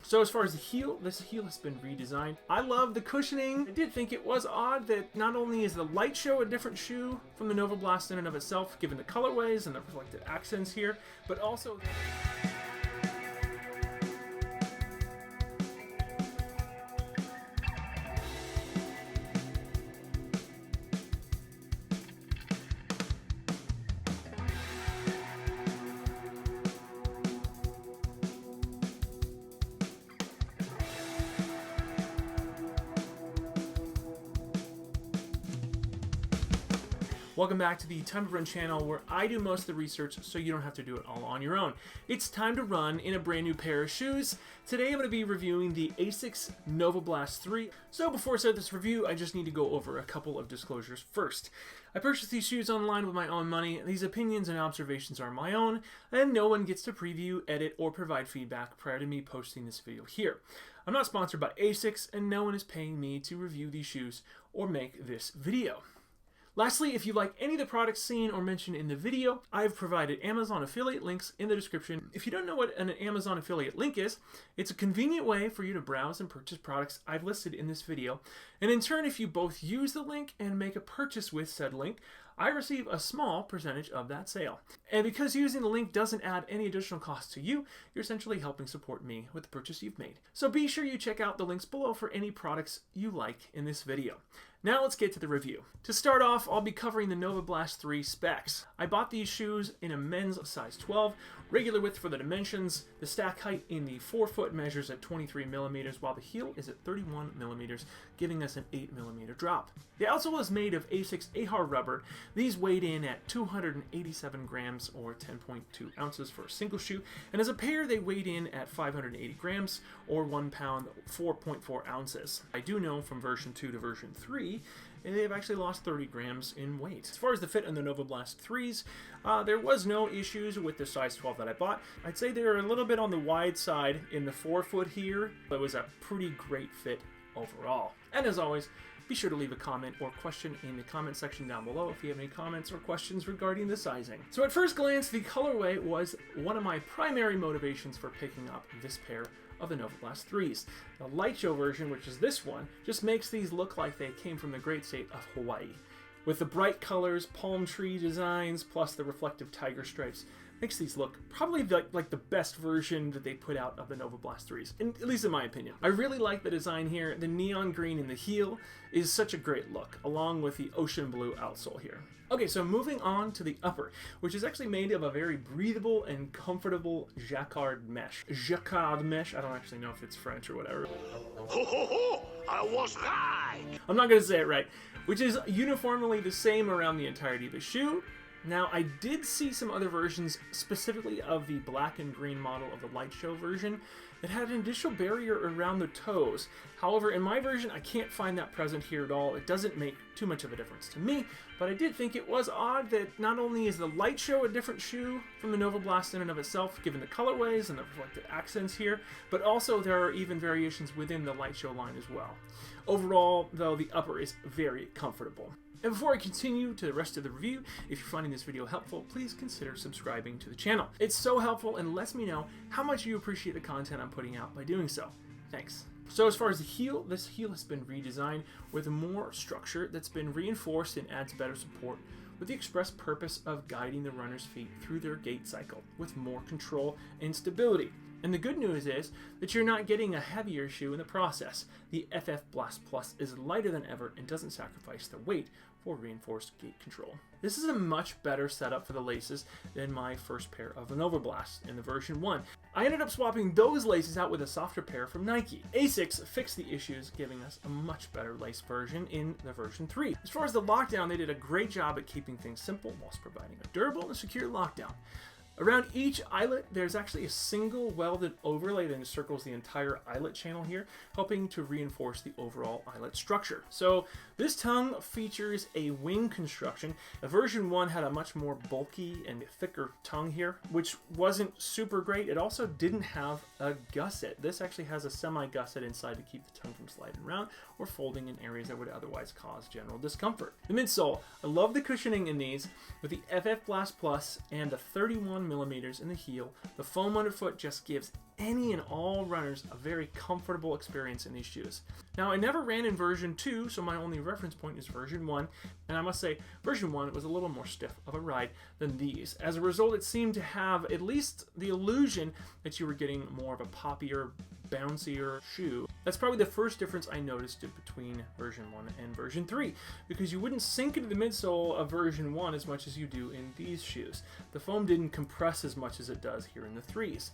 So as far as the heel, this heel has been redesigned. I love the cushioning. I did think it was odd that not only is the light show a different shoe from the NOVABLAST in and of itself, given the colorways and the reflected accents here, but also welcome back to the Time to Run channel, where I do most of the research so you don't have to do it all on your own. It's time to run in a brand new pair of shoes. Today I'm going to be reviewing the ASICS NOVABLAST 3. So before I start this review, I just need to go over a couple of disclosures first. I purchased these shoes online with my own money. These opinions and observations are my own, and no one gets to preview, edit, or provide feedback prior to me posting this video here. I'm not sponsored by ASICS, and no one is paying me to review these shoes or make this video. Lastly, if you like any of the products seen or mentioned in the video, I've provided Amazon affiliate links in the description. If you don't know what an Amazon affiliate link is, it's a convenient way for you to browse and purchase products I've listed in this video. And in turn, if you both use the link and make a purchase with said link, I receive a small percentage of that sale. And because using the link doesn't add any additional cost to you, you're essentially helping support me with the purchase you've made. So be sure you check out the links below for any products you like in this video. Now let's get to the review. To start off, I'll be covering the NOVABLAST 3 specs. I bought these shoes in a men's size 12, regular width for the dimensions. The stack height in the forefoot measures at 23 millimeters, while the heel is at 31 millimeters, giving us an 8 millimeter drop. The outsole is made of ASICS AHAR rubber. These weighed in at 287 grams or 10.2 ounces for a single shoe, and as a pair they weighed in at 580 grams or 1 pound, 4.4 ounces. I do know from version 2 to version 3 they've actually lost 30 grams in weight. As far as the fit on the NOVABLAST 3s, there was no issues with the size 12 that I bought. I'd say they're a little bit on the wide side in the forefoot here, but it was a pretty great fit overall. And as always, be sure to leave a comment or question in the comment section down below if you have any comments or questions regarding the sizing. So at first glance, the colorway was one of my primary motivations for picking up this pair of the NOVABLAST 3s. The light show version, which is this one, just makes these look like they came from the great state of Hawaii. With the bright colors, palm tree designs, plus the reflective tiger stripes, makes these look probably like the best version that they put out of the NOVABLAST 3s, at least in my opinion. I really like the design here. The neon green in the heel is such a great look, along with the ocean blue outsole here. Okay, so moving on to the upper, which is actually made of a very breathable and comfortable jacquard mesh. Jacquard mesh, I don't actually know if it's French or whatever. Ho ho ho! I was right! I'm not going to say it right. Which is uniformly the same around the entirety of the shoe. Now, I did see some other versions, specifically of the black and green model of the light show version, that had an additional barrier around the toes. However, in my version, I can't find that present here at all. It doesn't make too much of a difference to me, but I did think it was odd that not only is the light show a different shoe from the NOVABLAST in and of itself, given the colorways and the reflected accents here, but also there are even variations within the light show line as well. Overall, though, the upper is very comfortable. And before I continue to the rest of the review, if you're finding this video helpful, please consider subscribing to the channel. It's so helpful and lets me know how much you appreciate the content I'm putting out by doing so. Thanks. So as far as the heel, this heel has been redesigned with more structure that's been reinforced and adds better support with the express purpose of guiding the runner's feet through their gait cycle with more control and stability. And the good news is that you're not getting a heavier shoe in the process. The FF Blast Plus is lighter than ever and doesn't sacrifice the weight for reinforced gait control. This is a much better setup for the laces than my first pair of NOVABLAST in the version 1. I ended up swapping those laces out with a softer pair from Nike. ASICS fixed the issues, giving us a much better lace version in the version 3. As far as the lockdown, they did a great job at keeping things simple whilst providing a durable and secure lockdown. Around each eyelet, there's actually a single welded overlay that encircles the entire eyelet channel here, helping to reinforce the overall eyelet structure. So this tongue features a wing construction. The version 1 had a much more bulky and thicker tongue here, which wasn't super great. It also didn't have a gusset. This actually has a semi-gusset inside to keep the tongue from sliding around or folding in areas that would otherwise cause general discomfort. The midsole, I love the cushioning in these with the FF Blast Plus and the 31 millimeters in the heel. The foam underfoot just gives any and all runners a very comfortable experience in these shoes. Now, I never ran in version 2, so my only reference point is version 1, and I must say, version 1 was a little more stiff of a ride than these. As a result, it seemed to have at least the illusion that you were getting more of a poppier, bouncier shoe. That's probably the first difference I noticed between version 1 and version 3, because you wouldn't sink into the midsole of version 1 as much as you do in these shoes. The foam didn't compress as much as it does here in the 3s.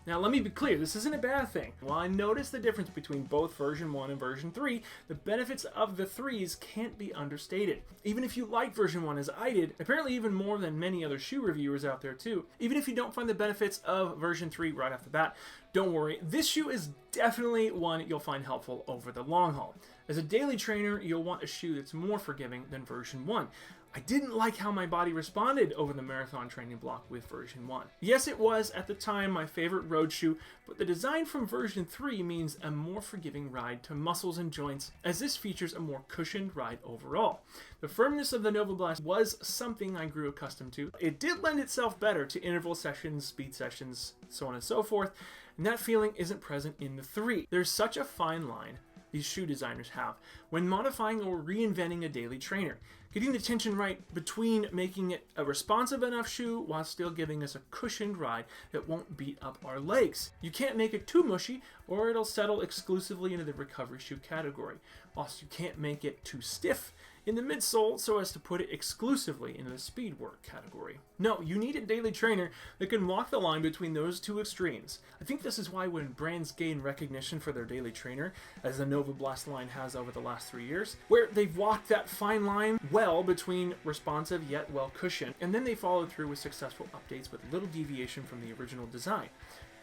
Now, let me be clear, this isn't a bad thing. While I noticed the difference between both version 1 and version 3, the benefits of the 3s can't be understated. Even if you like version 1 as I did, apparently even more than many other shoe reviewers out there too, even if you don't find the benefits of version 3 right off the bat, don't worry, this shoe is definitely one you'll find helpful over the long haul. As a daily trainer, you'll want a shoe that's more forgiving than version 1. I didn't like how my body responded over the marathon training block with version 1. Yes, it was, at the time, my favorite road shoe, but the design from version 3 means a more forgiving ride to muscles and joints, as this features a more cushioned ride overall. The firmness of the NOVABLAST was something I grew accustomed to. It did lend itself better to interval sessions, speed sessions, so on and so forth, and that feeling isn't present in the 3. There's such a fine line these shoe designers have when modifying or reinventing a daily trainer, getting the tension right between making it a responsive enough shoe while still giving us a cushioned ride that won't beat up our legs. You can't make it too mushy or it'll settle exclusively into the recovery shoe category, whilst you can't make it too stiff in the midsole so as to put it exclusively into the speed work category. No, you need a daily trainer that can walk the line between those two extremes. I think this is why when brands gain recognition for their daily trainer, as the NOVABLAST line has over the last 3 years, where they've walked that fine line well between responsive yet well cushioned, and then they followed through with successful updates with little deviation from the original design.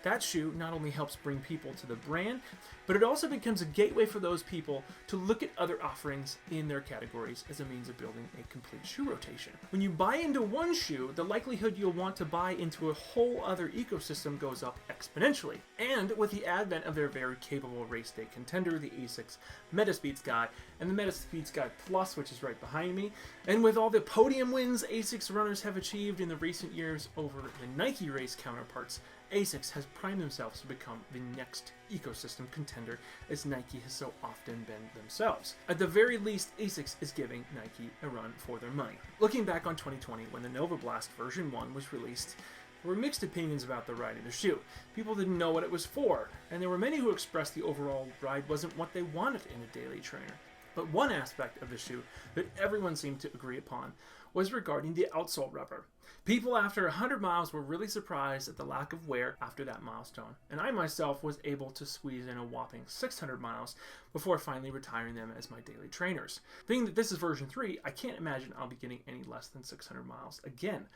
That shoe not only helps bring people to the brand, but it also becomes a gateway for those people to look at other offerings in their categories as a means of building a complete shoe rotation. When you buy into one shoe, the likelihood you'll want to buy into a whole other ecosystem goes up exponentially. And with the advent of their very capable race day contender, the ASICS Metaspeed Sky, and the Metaspeed Sky Plus, which is right behind me, and with all the podium wins ASICS runners have achieved in the recent years over the Nike race counterparts, ASICS has primed themselves to become the next ecosystem contender, as Nike has so often been themselves. At the very least, ASICS is giving Nike a run for their money. Looking back on 2020, when the NOVABLAST version 1 was released, there were mixed opinions about the ride of the shoe. People didn't know what it was for, and there were many who expressed the overall ride wasn't what they wanted in a daily trainer. But one aspect of the shoe that everyone seemed to agree upon was regarding the outsole rubber. People after 100 miles were really surprised at the lack of wear after that milestone, and I myself was able to squeeze in a whopping 600 miles before finally retiring them as my daily trainers. Being that this is version 3, I can't imagine I'll be getting any less than 600 miles again.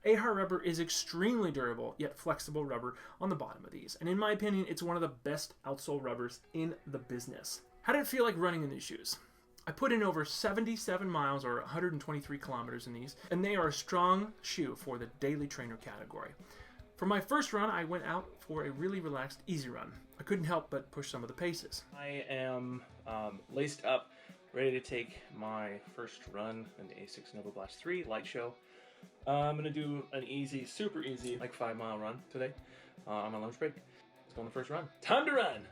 APPAREL rubber is extremely durable, yet flexible rubber on the bottom of these, and in my opinion, it's one of the best outsole rubbers in the business. How did it feel like running in these shoes? I put in over 77 miles or 123 kilometers in these, and they are a strong shoe for the daily trainer category. For my first run, I went out for a really relaxed, easy run. I couldn't help but push some of the paces. I am laced up, ready to take my first run in the ASICS NOVABLAST 3 light show. I'm going to do an easy, super easy, like 5-mile run today on my lunch break. Let's go on the first run. Time to run!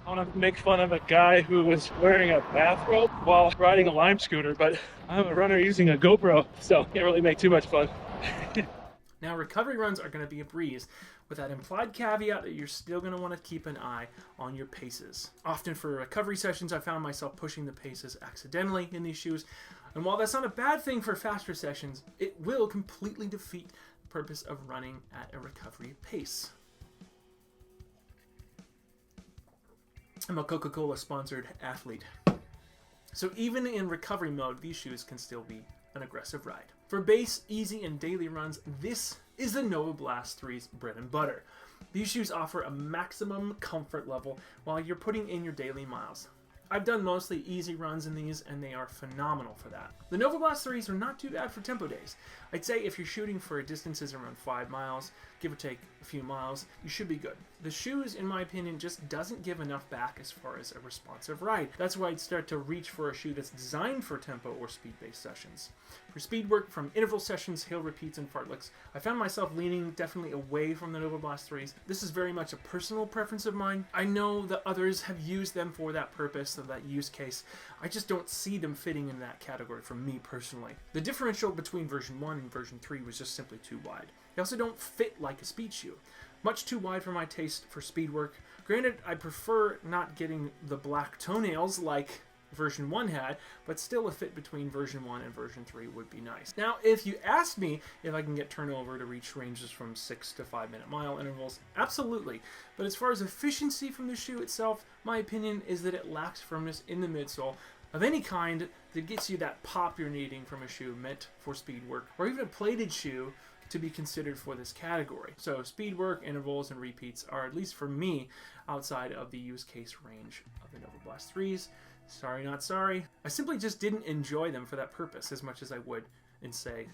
I want to make fun of a guy who was wearing a bathrobe while riding a Lime scooter, but I'm a runner using a GoPro, so can't really make too much fun. Now, recovery runs are going to be a breeze, with that implied caveat that you're still going to want to keep an eye on your paces. Often for recovery sessions, I found myself pushing the paces accidentally in these shoes, and while that's not a bad thing for faster sessions, it will completely defeat the purpose of running at a recovery pace. I'm a Coca-Cola sponsored athlete. So even in recovery mode, these shoes can still be an aggressive ride. For base, easy, and daily runs, this is the NOVABLAST 3's bread and butter. These shoes offer a maximum comfort level while you're putting in your daily miles. I've done mostly easy runs in these, and they are phenomenal for that. The NOVABLAST 3s are not too bad for tempo days. I'd say if you're shooting for distances around 5 miles, give or take a few miles, you should be good. The shoes, in my opinion, just doesn't give enough back as far as a responsive ride. That's why I'd start to reach for a shoe that's designed for tempo or speed-based sessions. For speed work, from interval sessions, hill repeats, and fartleks, I found myself leaning definitely away from the NOVABLAST 3s. This is very much a personal preference of mine. I know that others have used them for that purpose, or that use case. I just don't see them fitting in that category for me personally. The differential between version 1 and version 3 was just simply too wide. They also don't fit like a speed shoe. Much too wide for my taste for speed work. Granted, I prefer not getting the black toenails like version 1 had, but still a fit between version 1 and version 3 would be nice. Now, if you ask me if I can get turnover to reach ranges from 6 to 5 minute mile intervals, absolutely. But as far as efficiency from the shoe itself, my opinion is that it lacks firmness in the midsole of any kind that gets you that pop you're needing from a shoe meant for speed work, or even a plated shoe to be considered for this category. So speed work, intervals, and repeats are, at least for me, outside of the use case range of the NOVABLAST 3s. Sorry, not sorry. I simply just didn't enjoy them for that purpose as much as I would in, say,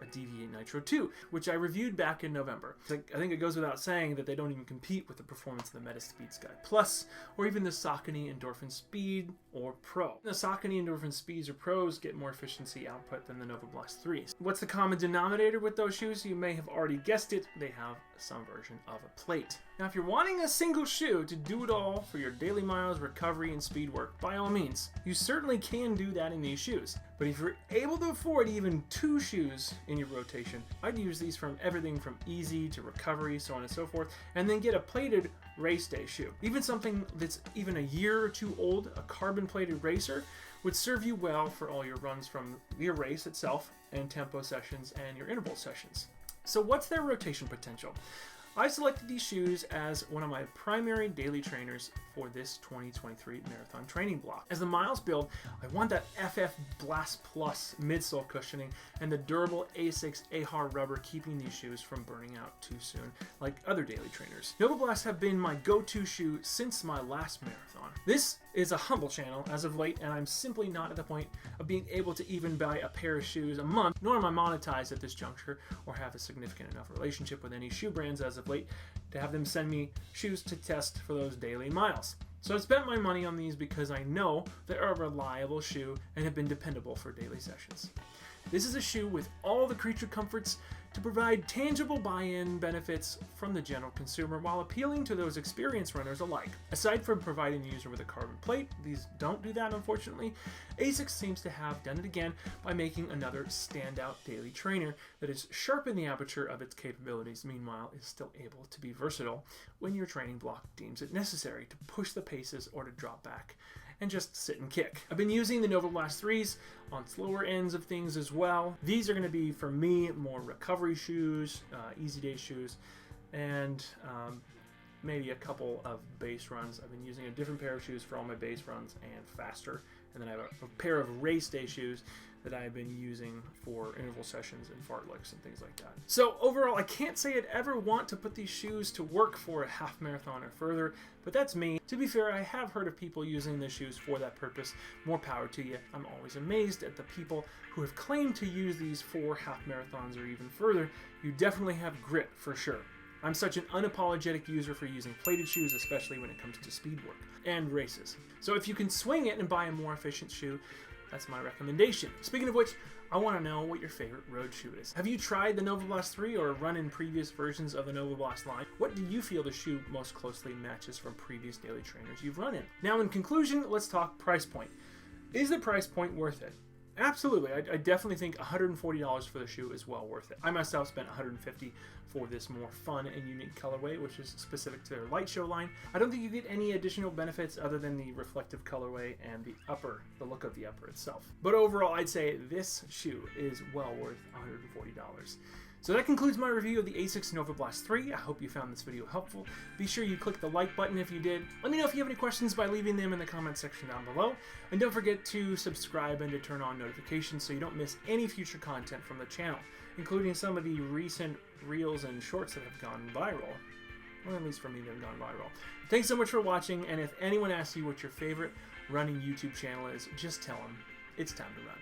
a Deviate Nitro 2, which I reviewed back in November. I think it goes without saying that they don't even compete with the performance of the Metaspeed Sky Plus, or even the Saucony Endorphin Speed or Pro. The Saucony Endorphin Speeds or Pros get more efficiency output than the NOVABLAST 3s. What's the common denominator with those shoes? You may have already guessed it, they have some version of a plate. Now, if you're wanting a single shoe to do it all for your daily miles, recovery, and speed work, by all means, you certainly can do that in these shoes. But if you're able to afford even 2 shoes in your rotation, I'd use these from everything from easy to recovery, so on and so forth, and then get a plated race day shoe. Even something that's even a year or 2 old, a carbon plated racer, would serve you well for all your runs from your race itself and tempo sessions and your interval sessions. So what's their rotation potential? I selected these shoes as one of my primary daily trainers for this 2023 marathon training block. As the miles build, I want that FF Blast Plus midsole cushioning and the durable ASICS AHR rubber keeping these shoes from burning out too soon like other daily trainers. NOVABLAST have been my go-to shoe since my last marathon. This is a humble channel as of late, and I'm simply not at the point of being able to even buy a pair of shoes a month, nor am I monetized at this juncture or have a significant enough relationship with any shoe brands as of late to have them send me shoes to test for those daily miles. So I spent my money on these because I know they're a reliable shoe and have been dependable for daily sessions. This is a shoe with all the creature comforts to provide tangible buy-in benefits from the general consumer while appealing to those experienced runners alike. Aside from providing the user with a carbon plate, these don't do that unfortunately, ASICS seems to have done it again by making another standout daily trainer that has sharpened the aperture of its capabilities, meanwhile is still able to be versatile when your training block deems it necessary to push the paces or to drop back and just sit and kick. I've been using the NOVABLAST 3s on slower ends of things as well. These are going to be, for me, more recovery shoes, easy day shoes, and maybe a couple of base runs. I've been using a different pair of shoes for all my base runs and faster. And then I have a pair of race day shoes that I've been using for interval sessions and fartleks and things like that. So overall, I can't say I'd ever want to put these shoes to work for a half marathon or further, but that's me. To be fair, I have heard of people using the shoes for that purpose. More power to you. I'm always amazed at the people who have claimed to use these for half marathons or even further. You definitely have grit for sure. I'm such an unapologetic user for using plated shoes, especially when it comes to speed work and races. So if you can swing it and buy a more efficient shoe, that's my recommendation. Speaking of which, I want to know what your favorite road shoe is. Have you tried the NOVABLAST 3 or run in previous versions of the NOVABLAST line? What do you feel the shoe most closely matches from previous daily trainers you've run in? Now in conclusion, let's talk price point. Is the price point worth it? Absolutely. I definitely think $140 for the shoe is well worth it. I myself spent $150 for this more fun and unique colorway, which is specific to their light show line. I don't think you get any additional benefits other than the reflective colorway and the look of the upper itself. But overall, I'd say this shoe is well worth $140. So that concludes my review of the ASICS NOVABLAST 3. I hope you found this video helpful. Be sure you click the like button if you did. Let me know if you have any questions by leaving them in the comment section down below. And don't forget to subscribe and to turn on notifications so you don't miss any future content from the channel, including some of the recent reels and shorts that have gone viral. Or at least for me, they've gone viral. Thanks so much for watching, and if anyone asks you what your favorite running YouTube channel is, just tell them it's time to run.